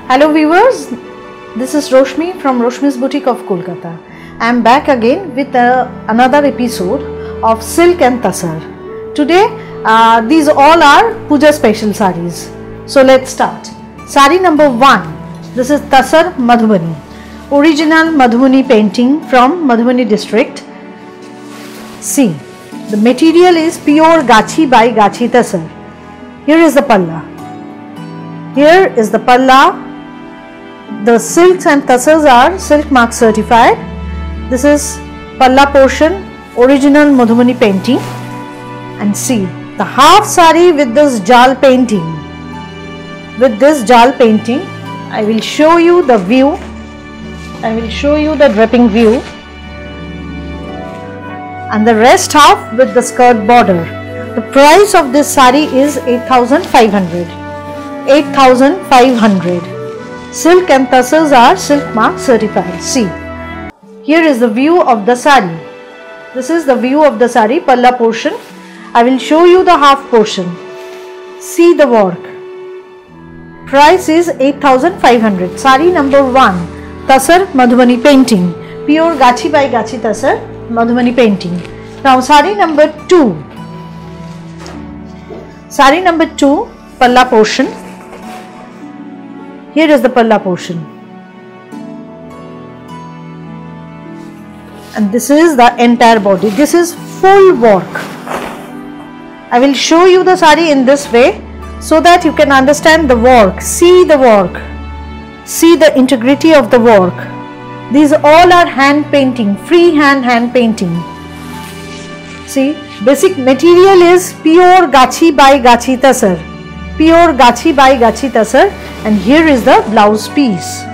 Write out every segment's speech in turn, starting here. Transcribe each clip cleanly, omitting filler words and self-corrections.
Hello viewers, this is Roshmi from Roshmi's Boutique of Kolkata. I am back again with another episode of Silk and Tassar. Today these all are Puja special sarees. So let's start. Saree number 1. This is Tassar Madhubani. Original Madhubani painting from Madhubani district. See, the material is pure Gachi by Gachi Tassar. Here is the palla. Here is the palla. The silks and tassars are silk mark certified. This is palla portion, original Madhubani painting. And see the half saree with this jal painting. With this jal painting, I will show you the view. I will show you the draping view. And the rest half with the skirt border. The price of this saree is 8,500. 8,500. Silk and tassars are silk mark certified. See, here is the view of the saree. This is the view of the saree, palla portion. I will show you the half portion. See the work. Price is 8,500. Saree number 1, Tassar Madhubani painting. Pure Gachi by Gachi Tassar Madhubani painting. Now saree number 2. Saree number 2, palla portion. Here is the palla portion. And this is the entire body. This is full work. I will show you the saree in this way so that you can understand the work. See the work. See the integrity of the work. These all are hand painting, freehand hand painting. See, basic material is pure Gachi by Gachi Tassar. Pure Gachi by Gachi Tassar. And here is the blouse piece.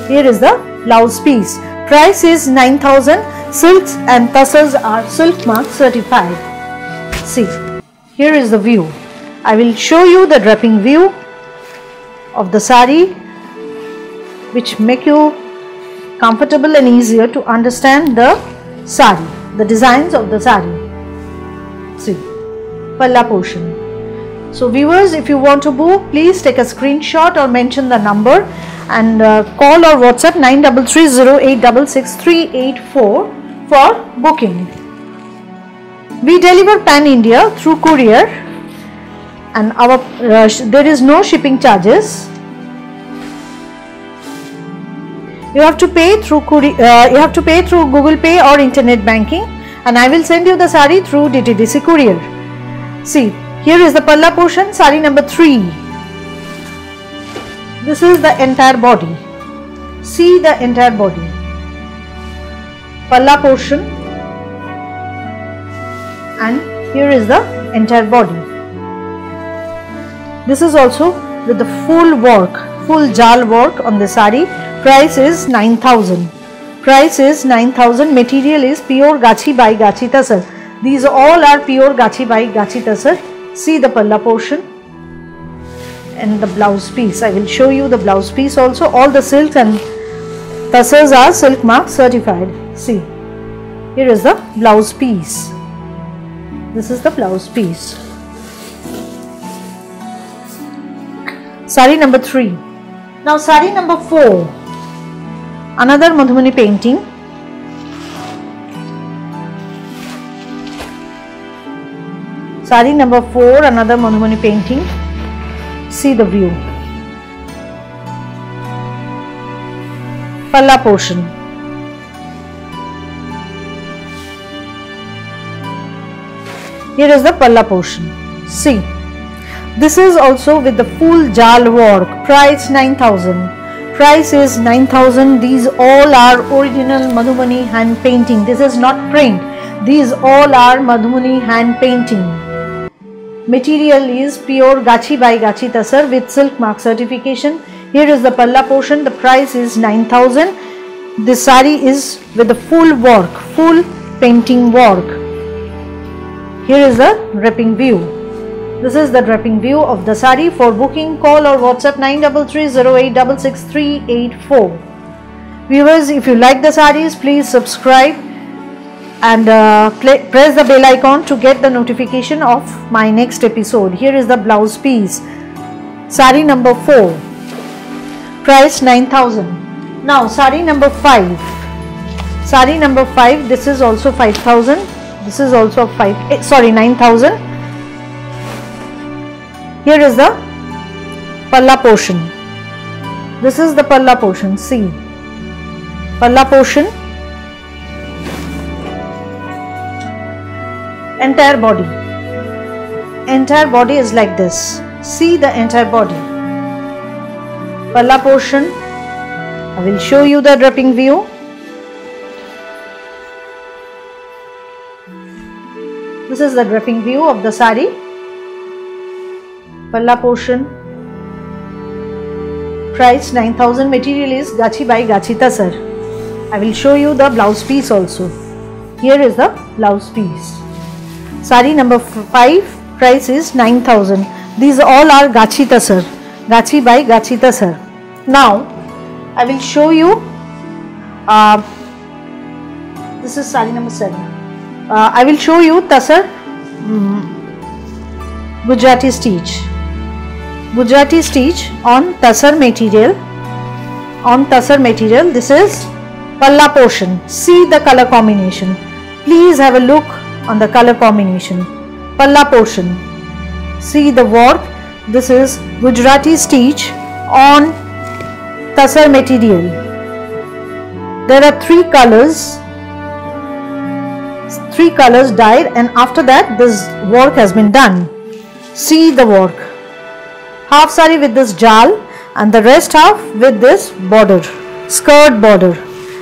Here is the blouse piece. Price is 9,000. Silks and tassars are silk mark certified. See, here is the view. I will show you the draping view of the saree, which make you comfortable and easier to understand the saree, the designs of the saree. See, palla portion. So viewers, if you want to book, please take a screenshot or mention the number and call or WhatsApp 9330866384 for booking. We deliver pan India through courier and our there is no shipping charges. You have to pay through Google Pay or internet banking, and I will send you the saree through DTDC courier. See, here is the palla portion, saree number 3. This is the entire body. See the entire body. Palla portion, and here is the entire body. This is also with the full work, full jal work on the saree. Price is 9,000. Price is 9,000. Material is pure Gachi by Gachi Tassar. These all are pure Gachi by Gachi Tassar. See the palla portion and the blouse piece. I will show you the blouse piece also. All the silks and tassars are silk mark certified. See, here is the blouse piece. This is the blouse piece. Saree number 3. Now saree number 4. Another Madhubani painting. Saree number 4, another Madhubani painting. See the view. Palla portion. Here is the palla portion. See, this is also with the full jal work. Price 9,000. Price is 9,000. These all are original Madhubani hand painting. This is not print. These all are Madhubani hand painting. Material is pure Gachi by Gachi Tassar with silk mark certification. Here is the palla portion. The price is 9,000. This saree is with the full work, full painting work. Here is the draping view. This is the draping view of the saree. For booking, call or WhatsApp 9330866384. Viewers, if you like the sarees, please subscribe and press the bell icon to get the notification of my next episode. Here is the blouse piece. Sari number 4, price 9,000. Now sari number 5. Sari number 5, this is also 5,000. This is also 9,000. Here is the palla portion. This is the palla portion. See, palla portion, entire body is like this. See the entire body. Palla portion. I will show you the draping view. This is the draping view of the sari. Palla portion. Price 9,000. Material is Gachi by Gachi Tasar. I will show you the blouse piece also. Here is the blouse piece. Sari number 5, price is 9,000. These all are Gachi Tasar. Gachi by Gachi Tasar. Now I will show you. This is sari number 7. I will show you Tasar Gujarati stitch. Gujarati stitch on Tasar material. On Tasar material, this is palla portion. See the color combination. Please have a look on the color combination. Palla portion. See the work. This is Gujarati stitch on Tasar material. There are 3 colors. 3 colors dyed, and after that this work has been done. See the work. Half sari with this jal and the rest half with this border, skirt border.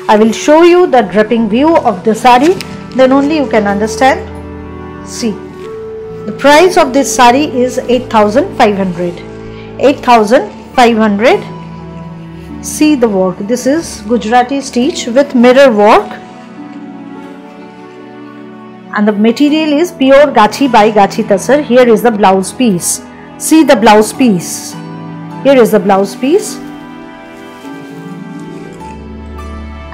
I will show you the draping view of the sari, then only you can understand. See, the price of this sari is 8,500. 8,500. See the work. This is Gujarati stitch with mirror work, and the material is pure Gachi by Gachi Tasar. Here is the blouse piece. See the blouse piece. Here is the blouse piece,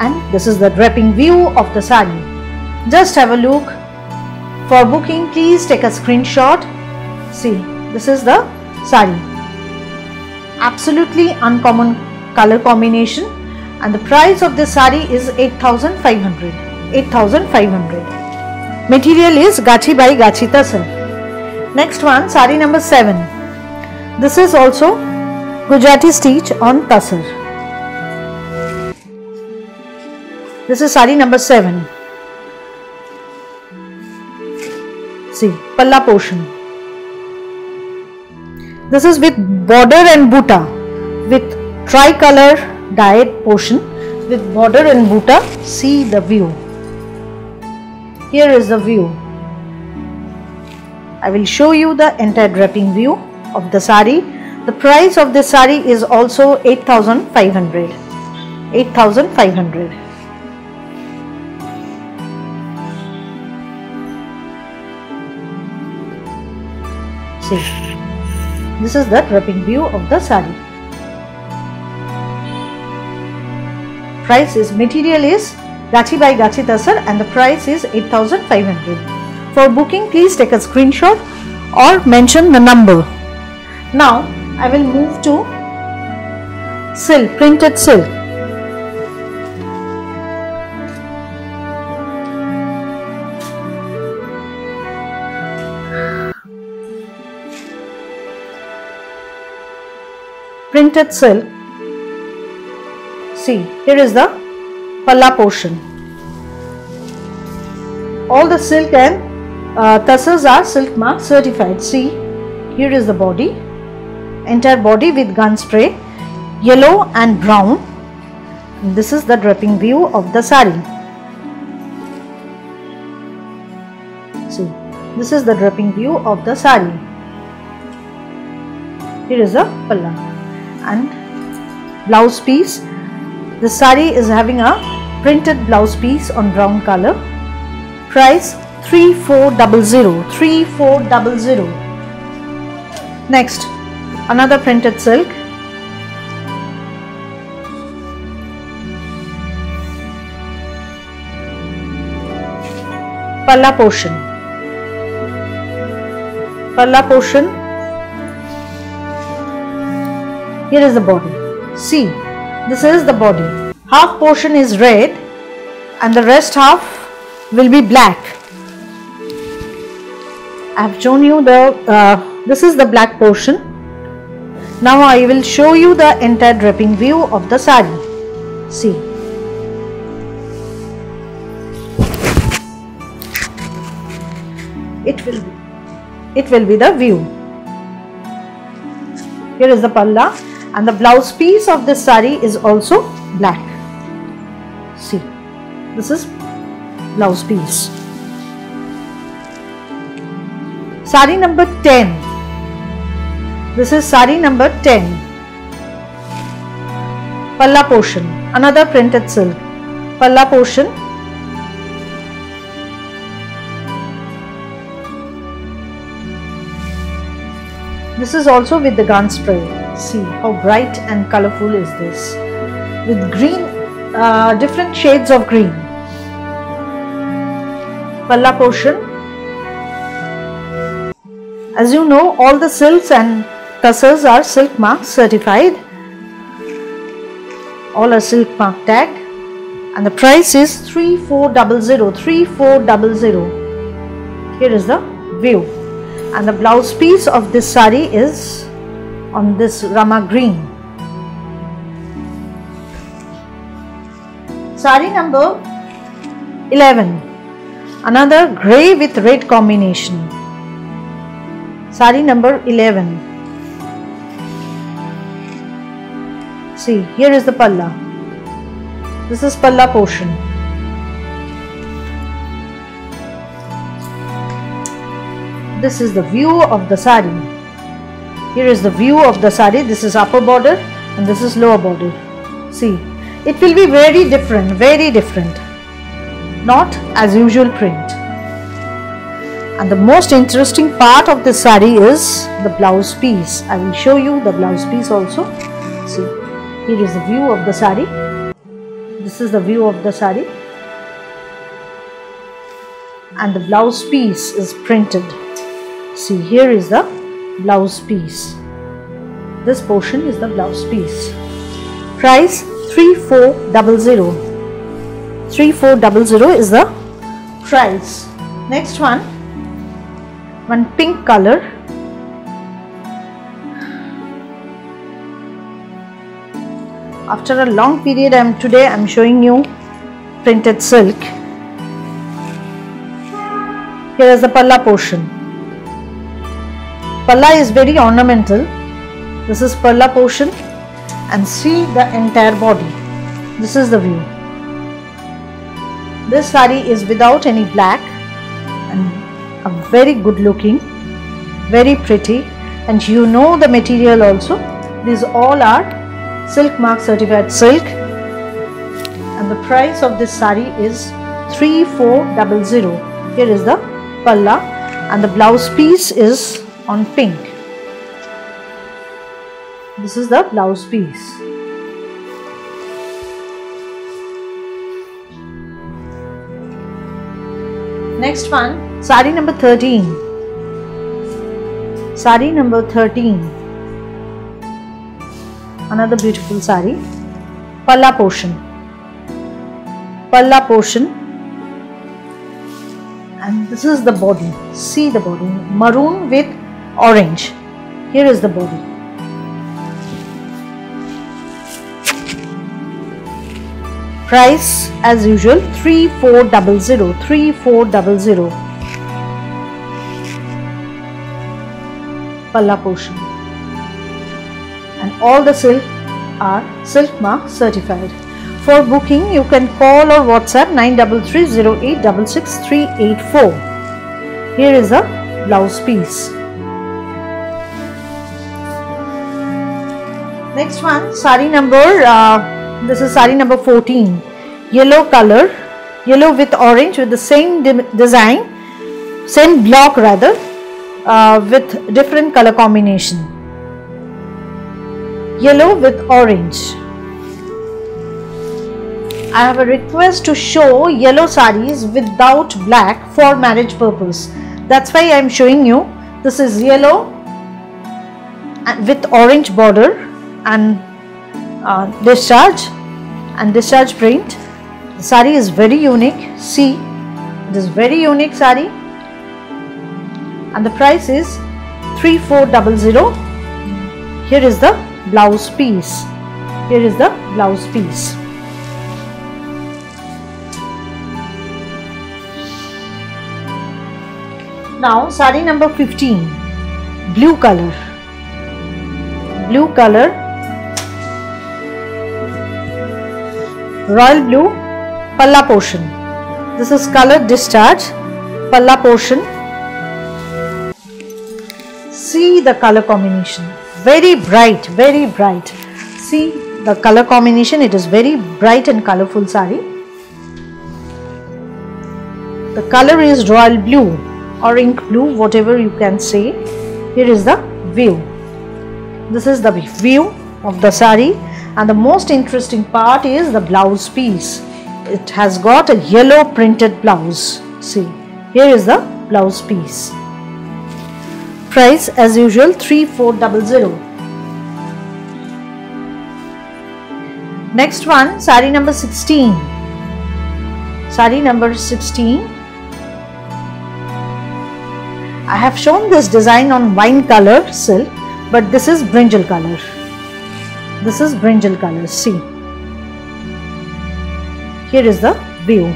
and this is the draping view of the sari. Just have a look. For booking, please take a screenshot. See, this is the sari. Absolutely uncommon color combination, and the price of this sari is 8,500. 8,500. Material is Gachi by Gachi Tasar. Next one, sari number 7. This is also Gujarati stitch on Tasar. This is sari number 7. See, palla portion. This is with border and buta, with tricolor dyed portion with border and buta. See the view. Here is the view. I will show you the entire draping view of the sari. The price of this sari is also 8,500. 8,500. See, this is the draping view of the sari. Price is, material is Gachi by Gachi Tasar, and the price is 8,500. For booking, please take a screenshot or mention the number. Now I will move to silk, printed silk. Printed silk. See, here is the palla portion. All the silk and tassels are silk mark certified. See, here is the body, entire body with gun spray, yellow and brown. And this is the draping view of the sari. See, this is the draping view of the sari. Here is the palla and blouse piece. The sari is having a printed blouse piece on brown color. Price 3,400. 3,400. Next, another printed silk. Palla portion. Palla portion. Here is the body. See, this is the body. Half portion is red and the rest half will be black. I have shown you this is the black portion. Now I will show you the entire draping view of the sari. See. It will be the view. Here is the palla, and the blouse piece of this sari is also black. See, this is blouse piece. Sari number 10. This is sari number 10. Palla portion, another printed silk. Palla portion. This is also with the gun spray. See how bright and colorful is this. With green, different shades of green. Palla portion. As you know, all the silks and tussars are silk mark certified. All are silk mark tagged, and the price is 3400. 3400. Here is the view, and the blouse piece of this sari is on this Rama green. Sari number 11. Another grey with red combination. Sari number 11. See, here is the palla. This is palla portion. This is the view of the sari. Here is the view of the sari. This is upper border and this is lower border. See, it will be very different, very different. Not as usual print. And the most interesting part of this sari is the blouse piece. I will show you the blouse piece also. See, here is the view of the sari. This is the view of the sari. And the blouse piece is printed. See, here is the blouse piece. This portion is the blouse piece. Price 3400. 3400 is the price. Next one pink color. After a long period, today I am showing you printed silk. Here is the palla portion. Palla is very ornamental. This is palla portion, and see the entire body. This is the view. This sari is without any black and a very good looking, very pretty, and you know the material also. These all are silk mark certified silk, and the price of this sari is 3400. Here is the palla, and the blouse piece is on pink. This is the blouse piece. Next one, sari number 13. Sari number 13. Another beautiful sari. Palla portion. Palla portion. And this is the body. See the body. Maroon with orange. Here is the body. Price as usual 3400. 3400. Palla portion. And all the silk are silk mark certified. For booking, you can call or WhatsApp 9330866384. Here is a blouse piece. Next one, sari number. This is sari number 14. Yellow color, yellow with orange with the same design, same block rather, with different color combination. Yellow with orange. I have a request to show yellow saris without black for marriage purpose. That's why I am showing you. This is yellow with orange border, and discharge print. The sari is very unique. See, it is very unique sari, and the price is 3400. Here is the blouse piece. Here is the blouse piece. Now sari number 15, blue color. Blue color, royal blue, palla portion. This is color discharge, palla portion. See the color combination, very bright, very bright. See the color combination, it is very bright and colorful sari. The color is royal blue or ink blue, whatever you can say. Here is the view. This is the view of the sari, and the most interesting part is the blouse piece. It has got a yellow printed blouse. See, here is the blouse piece. Price as usual 3400. Next one, sari number 16. Sari number 16. I have shown this design on wine color silk, but this is brinjal color. This is brinjal color. See, here is the view.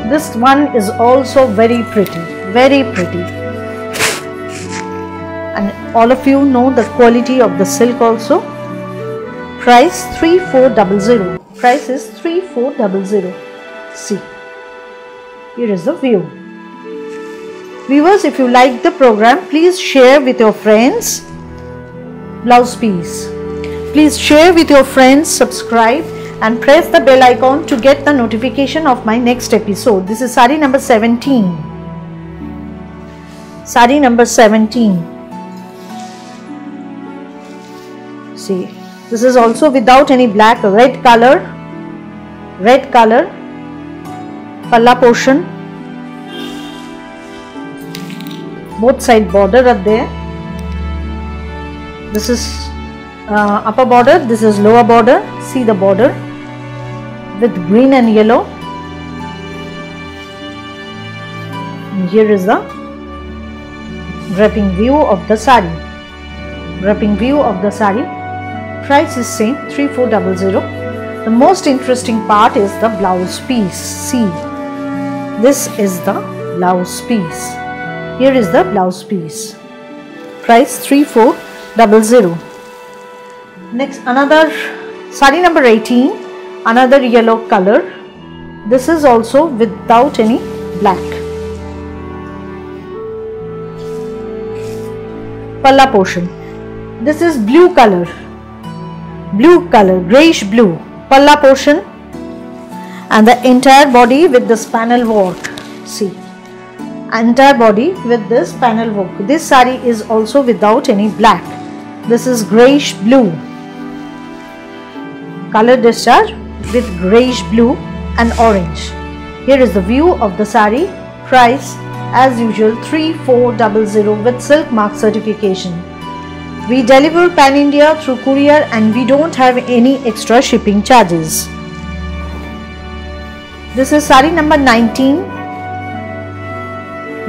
This one is also very pretty, very pretty. And all of you know the quality of the silk also. Price 3400. Price is 3400. See, here is the view. Viewers, if you like the program, please share with your friends. Blouse piece. Please share with your friends, subscribe and press the bell icon to get the notification of my next episode. This is sari number 17. Sari number 17. See, this is also without any black, red color, palla portion. Both side border are there. This is upper border, this is lower border. See the border with green and yellow. And here is the wrapping view of the sari. Wrapping view of the sari. Price is same 3400. The most interesting part is the blouse piece. See, this is the blouse piece. Here is the blouse piece. Price 3400. Next, another sari number 18, another yellow color. This is also without any black. Palla portion. This is blue color, grayish blue. Palla portion and the entire body with this panel work. See, entire body with this panel work. This sari is also without any black. This is grayish blue. Color discharge with grayish blue and orange. Here is the view of the sari. Price as usual 3400 with silk mark certification. We deliver pan India through courier and we don't have any extra shipping charges. This is sari number 19.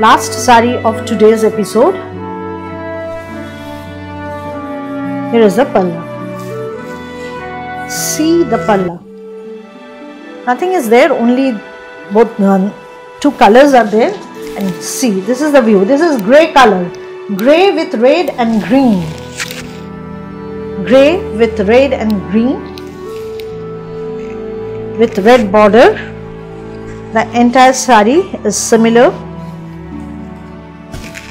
Last sari of today's episode. Here is the palla. See the palla. Nothing is there, only both two colors are there. And see, this is the view. This is grey color, grey with red and green. Grey with red and green with red border. The entire sari is similar.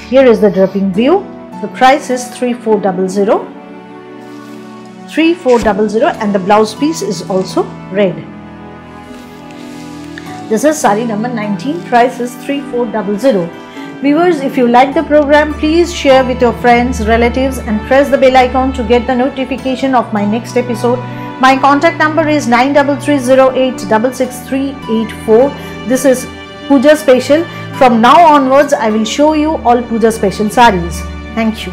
Here is the draping view. The price is 3400. 3400 and the blouse piece is also red. This is sari number 19. Price is 3400. Viewers, if you like the program, please share with your friends, relatives and press the bell icon to get the notification of my next episode. My contact number is 9308666384. This is Puja Special. From now onwards, I will show you all Puja Special sarees. Thank you.